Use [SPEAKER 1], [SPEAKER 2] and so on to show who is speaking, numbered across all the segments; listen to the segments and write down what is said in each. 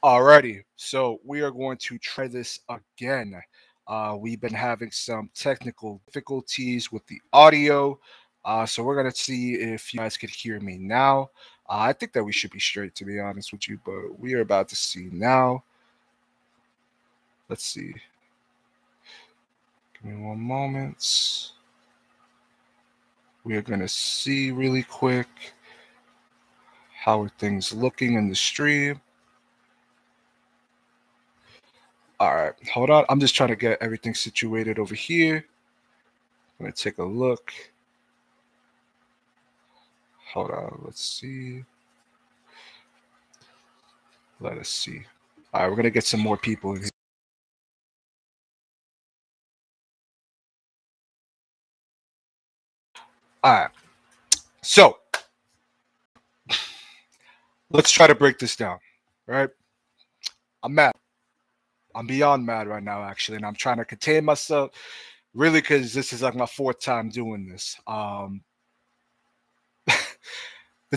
[SPEAKER 1] Alrighty, so we are going to try this again. We've been having some technical difficulties with the audio, so we're gonna see if you guys could hear me now. I think that we should be straight, to be honest with you, but we are about to see now. Let's see. Give me one moment. We are gonna see really quick how are things looking in the stream. All right, hold on. I'm just trying to get everything situated over here. I'm gonna take a look. Hold on. Let's see. Let us see. All right, we're gonna get some more people in here. All right. So let's try to break this down. Right? I'm mad. I'm beyond mad right now, actually, and I'm trying to contain myself. Really, because this is like my fourth time doing this. The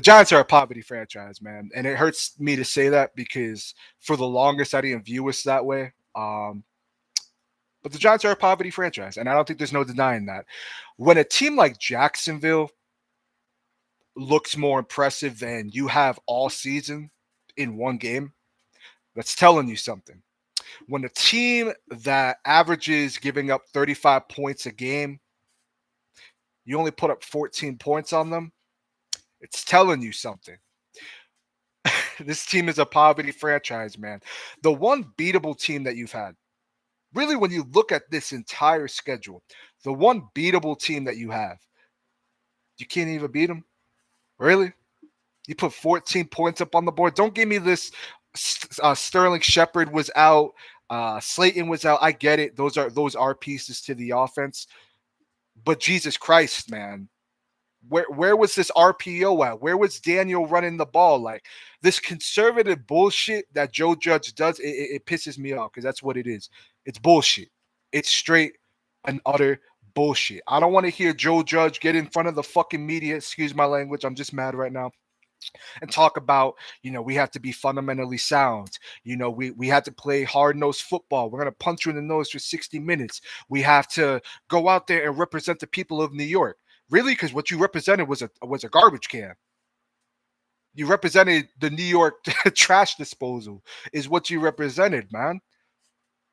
[SPEAKER 1] Giants are a poverty franchise, man, and it hurts me to say that because for the longest I didn't view us that way. But the Giants are a poverty franchise, and I don't think there's no denying that. When a team like Jacksonville looks more impressive than you have all season in one game, that's telling you something. When a team that averages giving up 35 points a game, you only put up 14 points on them, it's telling you something. This team is a poverty franchise, man. The one beatable team that you've had, really, when you look at this entire schedule, the one beatable team that you have, you can't even beat them. Really? You put 14 points up on the board. Don't give me this. Sterling Shepard was out. Slayton was out. I get it. Those are pieces to the offense. But Jesus Christ, man, where was this RPO at? Where was Daniel running the ball? Like this conservative bullshit that Joe Judge does, it pisses me off because that's what it is. It's bullshit. It's straight and utter bullshit. I don't want to hear Joe Judge get in front of the fucking media. Excuse my language. I'm just mad right now and talk about, we have to be fundamentally sound. We have to play hard-nosed football. We're going to punch you in the nose for 60 minutes. We have to go out there and represent the people of New York. Really? Because what you represented was a garbage can. You represented the New York trash disposal is what you represented, man.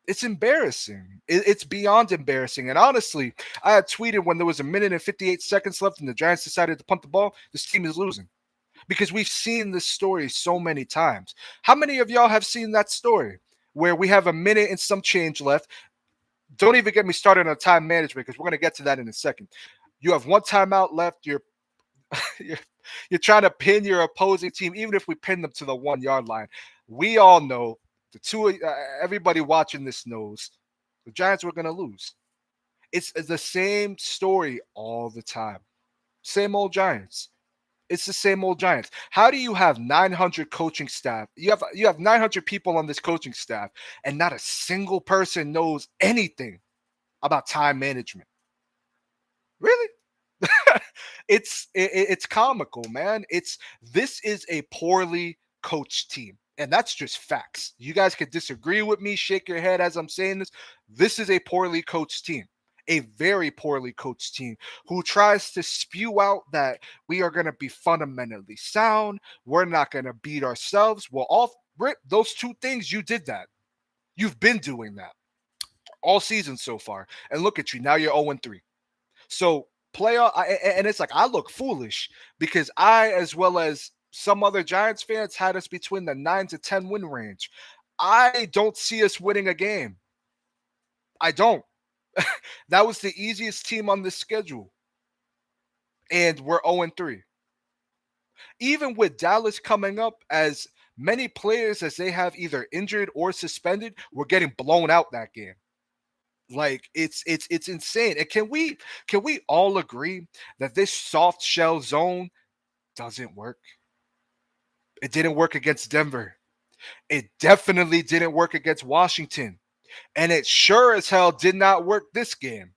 [SPEAKER 1] It's embarrassing. It's beyond embarrassing. And honestly, I had tweeted when there was a minute and 58 seconds left and the Giants decided to punt the ball, this team is losing. Because we've seen this story so many times. How many of y'all have seen that story where we have a minute and some change left? Don't even get me started on time management because we're going to get to that in a second. You have one timeout left. You're, you're trying to pin your opposing team, even if we pin them to the 1 yard line. We all know everybody watching this knows the Giants were going to lose. It's the same story all the time. Same old Giants. It's the same old Giants. How do you have 900 coaching staff? You have 900 people on this coaching staff, and not a single person knows anything about time management. Really? It's comical, man. This is a poorly coached team. And that's just facts. You guys could disagree with me, shake your head as I'm saying this. This is a poorly coached team, a very poorly coached team who tries to spew out that we are going to be fundamentally sound. We're not going to beat ourselves. Well, those two things, you did that. You've been doing that all season so far. And look at you. Now you're 0-3. So and it's like I look foolish because I, as well as some other Giants fans, had us between the 9 to 10 win range. I don't see us winning a game. I don't. That was the easiest team on this schedule. And we're 0-3. Even with Dallas coming up, as many players as they have either injured or suspended, we're getting blown out that game. Like it's insane. And can we all agree that this soft shell zone doesn't work? It didn't work against Denver. It definitely didn't work against Washington. And it sure as hell did not work this game.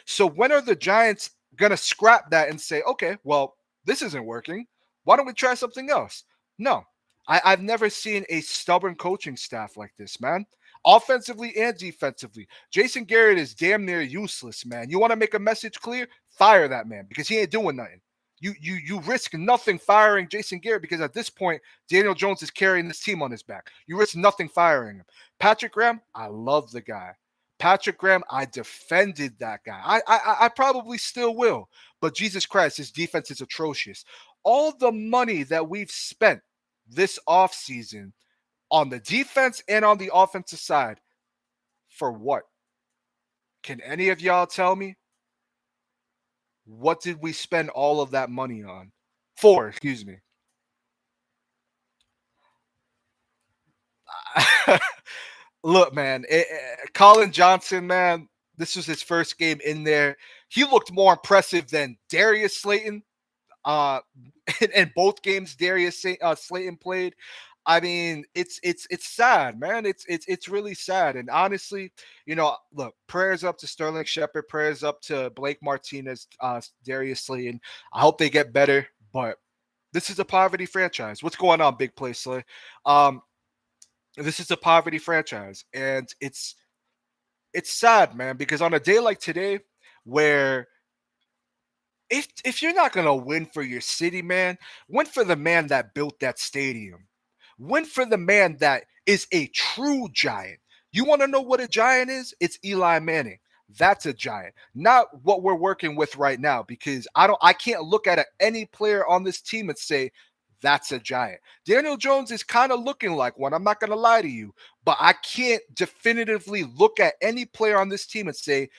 [SPEAKER 1] So when are the Giants gonna scrap that and say, okay, well, this isn't working. Why don't we try something else? No. I've never seen a stubborn coaching staff like this, man. Offensively and defensively. Jason Garrett is damn near useless, man. You want to make a message clear? Fire that man because he ain't doing nothing. You risk nothing firing Jason Garrett because at this point, Daniel Jones is carrying this team on his back. You risk nothing firing him. Patrick Graham, I love the guy. Patrick Graham, I defended that guy. I probably still will. But Jesus Christ, his defense is atrocious. All the money that we've spent this offseason on the defense and on the offensive side, for what? Can any of y'all tell me? What did we spend all of that money on? For, excuse me. Look, man, Colin Johnson, man, this was his first game in there. He looked more impressive than Darius Slayton. Uh, in both games, Slayton played. I mean, it's sad, man. It's really sad. And honestly, look, prayers up to Sterling Shepard, prayers up to Blake Martinez, Darius Slayton. I hope they get better. But this is a poverty franchise. What's going on, Big Play Slay? This is a poverty franchise, and it's sad, man, because on a day like today, where if you're not gonna win for your city, man, win for the man that built that stadium. Win for the man that is a true giant. You want to know what a giant is? It's Eli Manning. That's a giant. Not what we're working with right now, because I can't look at any player on this team and say that's a giant. Daniel Jones is kind of looking like one. I'm not going to lie to you, but I can't definitively look at any player on this team and say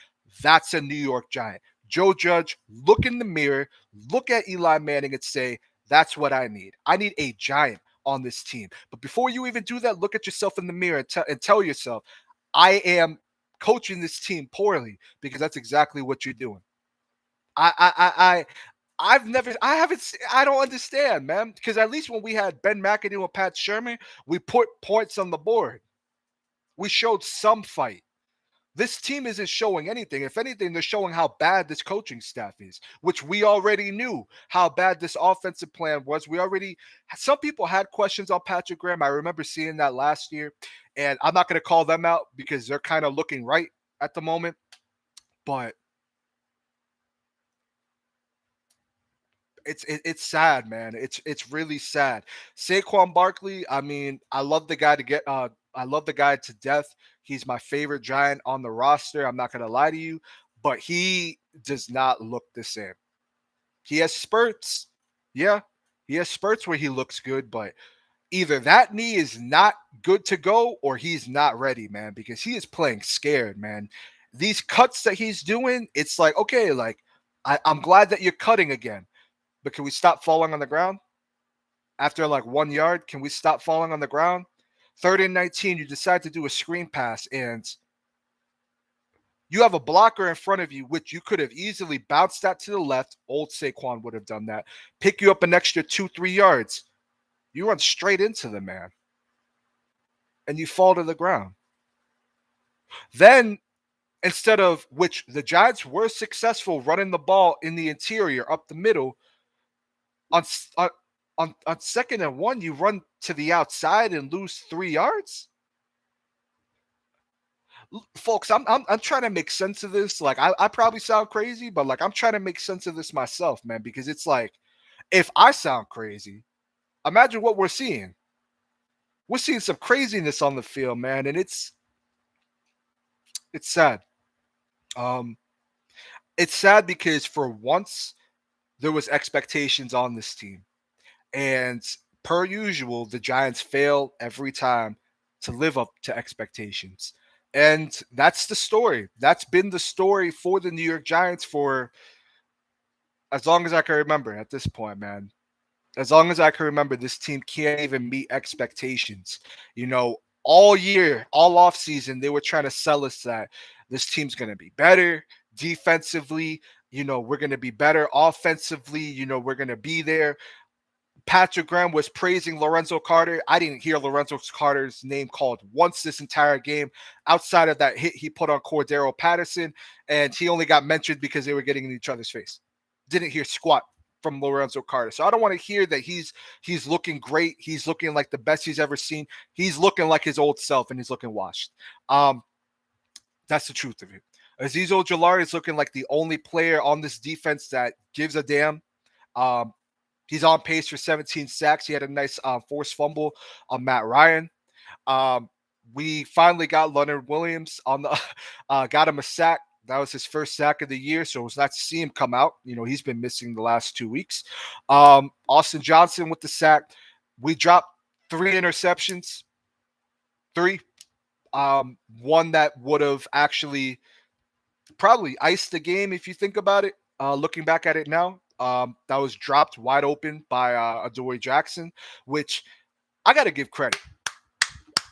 [SPEAKER 1] that's a New York Giant. Joe Judge, look in the mirror, look at Eli Manning and say, that's what I need. I need a giant on this team. But before you even do that, look at yourself in the mirror and tell yourself, I am coaching this team poorly, because that's exactly what you're doing. I don't understand, man. Because at least when we had Ben McAdoo and Pat Sherman, we put points on the board. We showed some fight. This team isn't showing anything. If anything, they're showing how bad this coaching staff is, which we already knew how bad this offensive plan was. Some people had questions on Patrick Graham. I remember seeing that last year, and I'm not going to call them out because they're kind of looking right at the moment. But it's sad, man. It's really sad. Saquon Barkley, I mean, I love the guy to death. He's my favorite Giant on the roster. I'm not gonna lie to you, but he does not look the same. He has spurts. Yeah, he has spurts where he looks good, but either that knee is not good to go or he's not ready, man, because he is playing scared, man. These cuts that he's doing, it's like, okay, like I'm glad that you're cutting again. But can we stop falling on the ground? After like 1 yard, can we stop falling on the ground? 3rd and 19, you decide to do a screen pass, and you have a blocker in front of you, which you could have easily bounced that to the left. Old Saquon would have done that. Pick you up an extra 2-3 yards. You run straight into the man, and you fall to the ground. Then, instead of which the Giants were successful running the ball in the interior up the middle, on 2nd and 1, you run to the outside and lose 3 yards. Folks, I'm trying to make sense of this. Like, I probably sound crazy, but like I'm trying to make sense of this myself, man, because it's like, if I sound crazy, imagine what we're seeing. We're seeing some craziness on the field, man, and it's sad. Um, it's sad because for once there was expectations on this team. And per usual, the Giants fail every time to live up to expectations. And that's the story. That's been the story for the New York Giants for as long as I can remember at this point, man. As long as I can remember, this team can't even meet expectations. All year, all offseason, they were trying to sell us that this team's going to be better defensively. We're going to be better offensively. We're going to be there. Patrick Graham was praising Lorenzo Carter. I didn't hear Lorenzo Carter's name called once this entire game, outside of that hit he put on Cordero Patterson, and he only got mentioned because they were getting in each other's face. Didn't hear squat from Lorenzo Carter. So I don't want to hear that he's looking great. He's looking like the best he's ever seen. He's looking like his old self, and he's looking washed. That's the truth of it. Azeez Ojulari is looking like the only player on this defense that gives a damn. Um, he's on pace for 17 sacks. He had a nice forced fumble on Matt Ryan. Um, we finally got Leonard Williams on the got him a sack. That was his first sack of the year, so it was nice to see him come out. He's been missing the last 2 weeks. Austin Johnson with the sack. We dropped 3 interceptions. Three. One that would have actually probably iced the game if you think about it. Looking back at it now, that was dropped wide open by Adoree Jackson, which I got to give credit.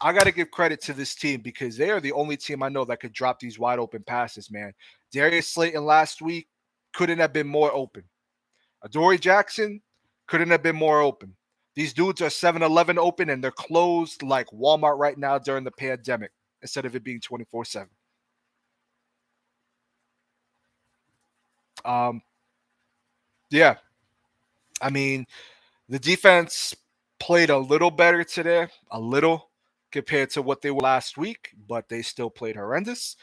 [SPEAKER 1] I got to give credit to this team because they are the only team I know that could drop these wide open passes, man. Darius Slayton last week couldn't have been more open. Adoree Jackson couldn't have been more open. These dudes are 7-Eleven open and they're closed like Walmart right now during the pandemic instead of it being 24/7. Yeah. I mean, the defense played a little better today, a little compared to what they were last week, but they still played horrendous.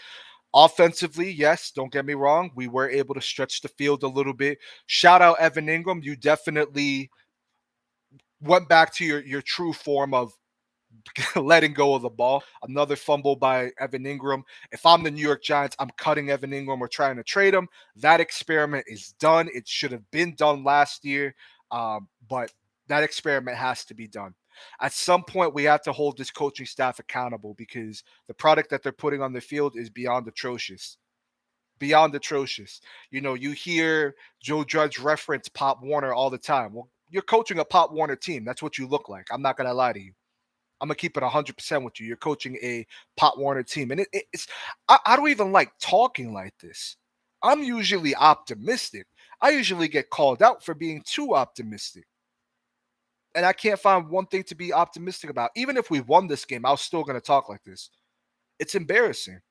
[SPEAKER 1] Offensively, yes, don't get me wrong. We were able to stretch the field a little bit. Shout out Evan Ingram. You definitely went back to your true form of letting go of the ball. Another fumble by Evan Ingram. If I'm the New York Giants, I'm cutting Evan Ingram or trying to trade him. That experiment is done. It should have been done last year, but that experiment has to be done. At some point, we have to hold this coaching staff accountable because the product that they're putting on the field is beyond atrocious. Beyond atrocious. You hear Joe Judge reference Pop Warner all the time. Well, you're coaching a Pop Warner team. That's what you look like. I'm not going to lie to you. I'm gonna keep it 100% with you. You're coaching a Pop Warner team, and it's I don't even like talking like this. I'm usually optimistic. I usually get called out for being too optimistic, and I can't find one thing to be optimistic about. Even if we won this game, I was still gonna talk like this. It's embarrassing.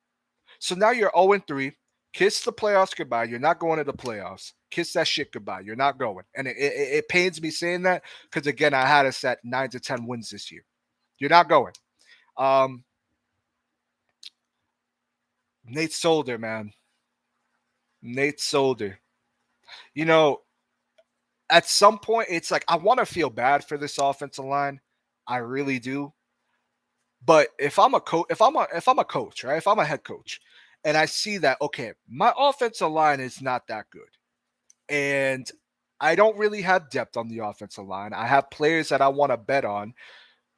[SPEAKER 1] So now you're 0-3. Kiss the playoffs goodbye. You're not going to the playoffs. Kiss that shit goodbye. You're not going. And it pains me saying that because again, I had us at 9 to 10 wins this year. You're not going. Nate Solder, man. Nate Solder. At some point, it's like I want to feel bad for this offensive line. I really do. But if I'm a coach, if I'm a coach, right? If I'm a head coach, and I see that, okay, my offensive line is not that good, and I don't really have depth on the offensive line. I have players that I want to bet on.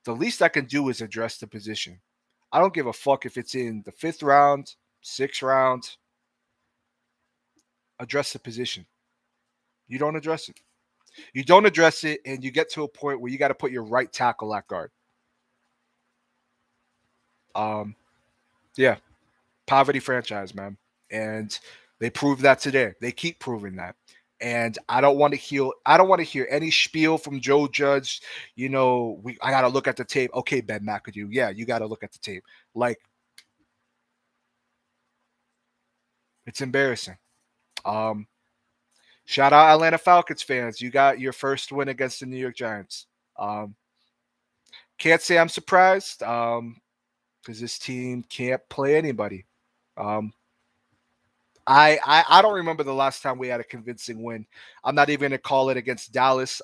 [SPEAKER 1] The least I can do is address the position. I don't give a fuck if it's in the 5th round, 6th round. Address the position. You don't address it. You don't address it, and you get to a point where you got to put your right tackle at guard. Yeah, poverty franchise, man, and they proved that today. They keep proving that, and I don't want to hear. I don't want to hear any spiel from Joe Judge. I got to look at the tape. Okay, Ben McAdoo. Yeah, you got to look at the tape. Like, it's embarrassing. Shout out Atlanta Falcons fans. You got your first win against the New York Giants. Can't say I'm surprised because this team can't play anybody. I don't remember the last time we had a convincing win. I'm not even going to call it against Dallas.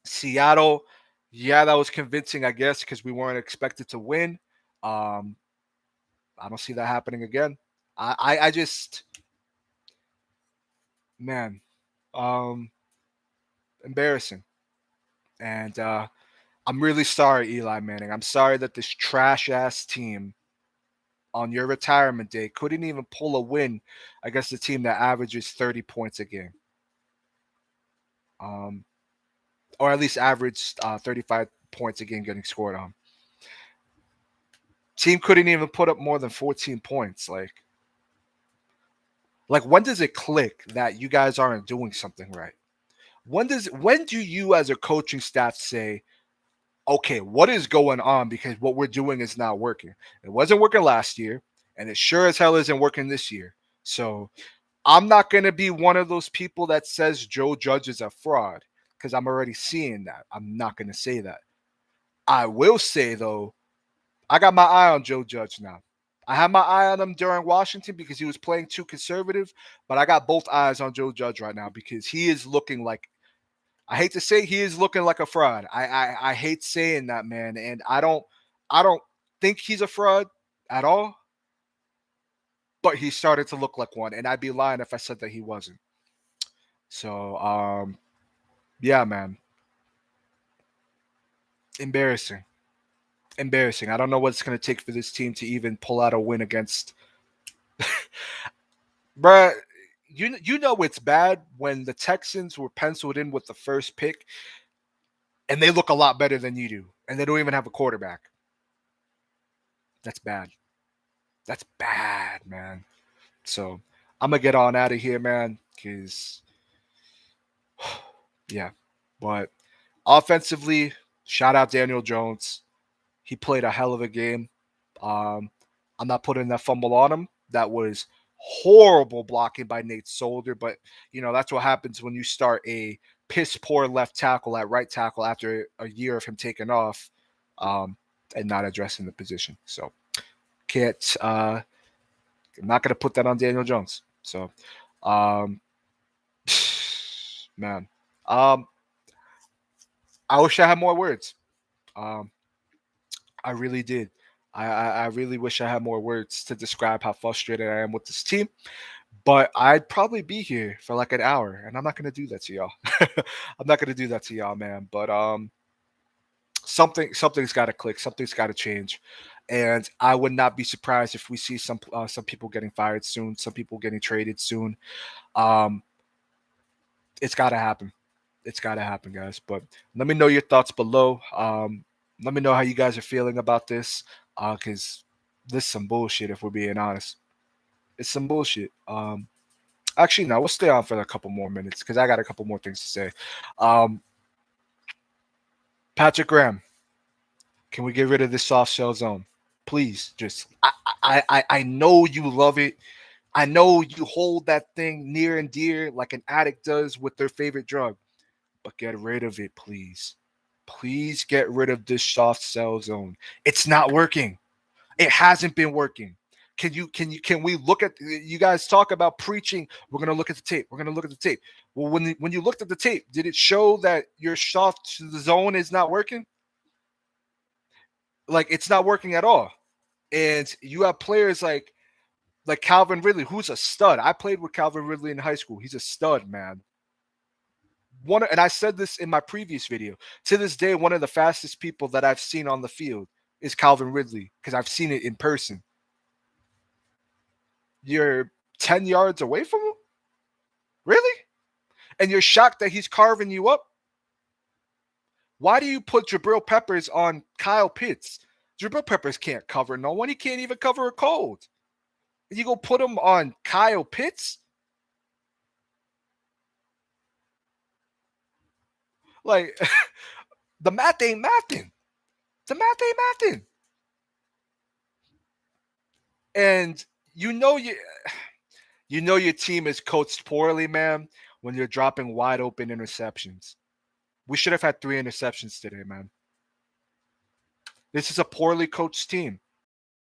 [SPEAKER 1] Seattle, yeah, that was convincing, I guess, because we weren't expected to win. I don't see that happening again. I just, man, embarrassing. And I'm really sorry, Eli Manning. I'm sorry that this trash ass team on your retirement day couldn't even pull a win against a team that averages 30 points a game. Or at least averaged 35 points a game getting scored on. Team couldn't even put up more than 14 points. Like when does it click that you guys aren't doing something right? When do you as a coaching staff say, okay, what is going on? Because what we're doing is not working. It wasn't working last year, and it sure as hell isn't working this year. So I'm not going to be one of those people that says Joe Judge is a fraud because I'm already seeing that. I'm not going to say that. I will say, though, I got my eye on Joe Judge now. I had my eye on him during Washington because he was playing too conservative, but I got both eyes on Joe Judge right now because he is looking like, I hate to say, he is looking like a fraud. I hate saying that, man, and I don't think he's a fraud at all, but he started to look like one, and I'd be lying if I said that he wasn't. So yeah, man, embarrassing, embarrassing. I don't know what it's gonna take for this team to even pull out a win against, bruh. You know it's bad when the Texans were penciled in with the first pick and they look a lot better than you do, and they don't even have a quarterback. That's bad. That's bad, man. So I'm gonna get on out of here, man, because yeah. But offensively, shout out Daniel Jones. He played a hell of a game. Um, I'm not putting that fumble on him. That was horrible blocking by Nate Solder, but that's what happens when you start a piss poor left tackle at right tackle after a year of him taking off, um, and not addressing the position. So can't. I'm not going to put that on Daniel Jones. So, um, man, um, I wish I had more words. Um, I really did. I really wish I had more words to describe how frustrated I am with this team. But I'd probably be here for like an hour, and I'm not gonna do that to y'all. I'm not gonna do that to y'all, man. But something's got to click. Something's got to change, and I would not be surprised if we see some people getting fired soon, some people getting traded soon. Um, it's got to happen. It's got to happen, guys. But let me know your thoughts below. Let me know how you guys are feeling about this, because this is some bullshit. If we're being honest, it's some bullshit. Actually, no, we'll stay on for a couple more minutes because I got a couple more things to say. Um, Patrick Graham, can we get rid of this soft shell zone? Please, just I know you love it. I know you hold that thing near and dear like an addict does with their favorite drug, but get rid of it, please. Please get rid of this soft cell zone. It's not working. It hasn't been working. Can we look at, you guys talk about preaching? We're gonna look at the tape. We're gonna look at the tape. Well, when you looked at the tape, did it show that your soft zone is not working? Like, it's not working at all. And you have players like Calvin Ridley, who's a stud. I played with Calvin Ridley in high school. He's a stud, man. And I said this in my previous video. To this day, one of the fastest people that I've seen on the field is Calvin Ridley because I've seen it in person. You're 10 yards away from him? Really? And you're shocked that he's carving you up? Why do you put Jabril Peppers on Kyle Pitts? Jabril Peppers can't cover no one. He can't even cover a cold. And you go put him on Kyle Pitts? Like, the math ain't mathing. The math ain't mathing. And you know your team is coached poorly, man, when you're dropping wide open interceptions. We should have had 3 interceptions today, man. This is a poorly coached team.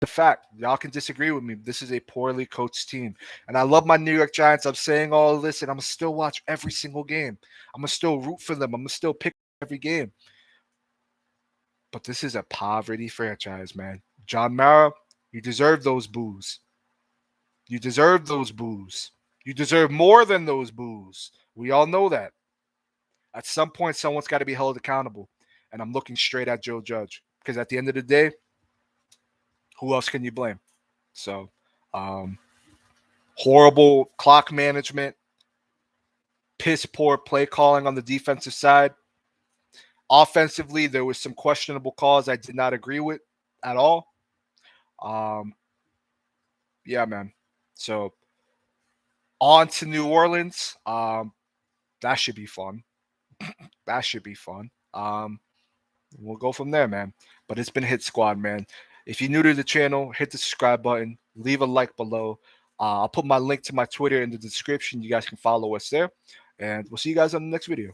[SPEAKER 1] The fact, y'all can disagree with me. This is a poorly coached team. And I love my New York Giants. I'm saying all of this, and I'm going to still watch every single game. I'm going to still root for them. I'm going to still pick every game. But this is a poverty franchise, man. John Mara, you deserve those boos. You deserve those boos. You deserve more than those boos. We all know that. At some point, someone's got to be held accountable. And I'm looking straight at Joe Judge. Because at the end of the day, who else can you blame? So, horrible clock management, piss poor play calling on the defensive side. Offensively, there was some questionable calls I did not agree with at all. Yeah, man. So, on to New Orleans. That should be fun. That should be fun. We'll go from there, man. But it's been Hit Squad, man. If you're new to the channel, hit the subscribe button, leave a like below. I'll put my link to my Twitter in the description. You guys can follow us there. And we'll see you guys on the next video.